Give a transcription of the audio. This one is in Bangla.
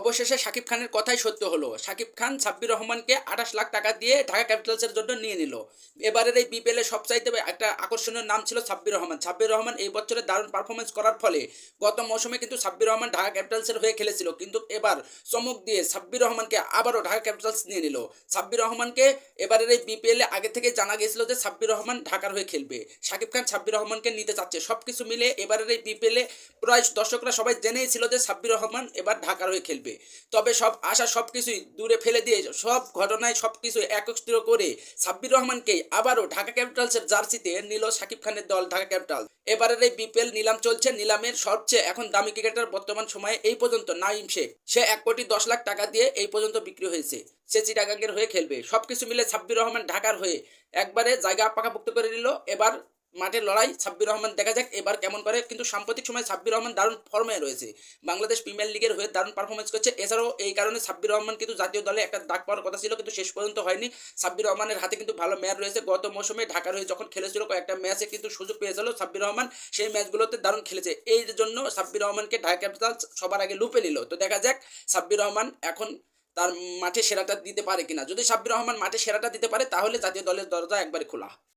অবশেষে শাকিব খানের কথাই সত্য হলো। শাকিব খান সাব্বির রহমানকে ২৮ লাখ টাকা দিয়ে ঢাকা ক্যাপিটালসের জন্য নিয়ে নিল। এবারের এই বিপিএলে সবচাইতে একটা আকর্ষণীয় নাম ছিল সাব্বির রহমান। সাব্বির রহমান এই বছরে দারুণ পারফরম্যান্স করার ফলে গত মৌসুমে কিন্তু সাব্বির রহমান ঢাকা ক্যাপিটালসের হয়ে খেলেছিল। কিন্তু এবার চমক দিয়ে সাব্বির রহমানকে আবারও ঢাকা ক্যাপিটালস নিয়ে নিল। সাব্বির রহমানকে এবারের এই বিপিএলে আগে থেকে জানা গিয়েছিল যে সাব্বির রহমান ঢাকার হয়ে খেলবে। শাকিব খান সাব্বির রহমানকে নিতে চাচ্ছে। সবকিছু মিলে এবারের এই বিপিএলে প্রায় দর্শকরা সবাই জেনেই ছিল যে সাব্বির রহমান এবার ঢাকার হয়ে খেলবে। তবে সব আশা সবকিছুই দূরে ফেলে দিয়ে সব ঘটনায় সবকিছু একত্রিত করে সাব্বির রহমানকেই আবারও ঢাকা ক্যাপিটালসের জার্সিতে নিল শাকিব খানের দল ঢাকা ক্যাপিটাল। এবারের এই বিপিএল নিলাম চলছে। নিলামের সবচেয়ে এখন দামি ক্রিকেটার বর্তমান সময়ে এই পর্যন্ত নাইম শেখ। সে ১,১০,০০,০০০ টাকা দিয়ে এই পর্যন্ত বিক্রি হয়েছে। সে চিটাগাংয়ের হয়ে খেলবে। সবকিছু মিলে সাব্বির রহমান ঢাকার হয়ে একবারে জায়গা পাকাপোক্ত করে নিল। এবার মাঠের লড়াই সাব্বির রহমান দেখা যাক এবার কেমন করে। কিন্তু সাম্প্রতিক সময় সাব্বির রহমান দারুণ ফর্মে রয়েছে। বাংলাদেশ প্রিমিয়ার লিগের হয়ে দারুণ পারফরমেন্স করছে। এছাড়াও এই কারণে সাব্বির রহমান কিন্তু জাতীয় দলে একটা ডাক পাওয়ার কথা ছিল, কিন্তু শেষ পর্যন্ত হয়নি। সাব্বির রহমানের হাতে কিন্তু ভালো ম্যাচ রয়েছে। গত মৌসুমে ঢাকার হয়ে যখন খেলেছিল কয়েকটা ম্যাচে কিন্তু সুযোগ পেয়েছিল সাব্বির রহমান। সেই ম্যাচগুলোতে দারুণ খেলেছে। এই জন্য সাব্বির রহমানকে ঢাকা ক্যাপিটালস সবার আগে লুপে নিল। তো দেখা যাক সাব্বির রহমান এখন তার মাঠে সেরাটা দিতে পারে কিনা। যদি সাব্বির রহমান মাঠে সেরাটা দিতে পারে তাহলে জাতীয় দলের দরজা একবারে খোলা।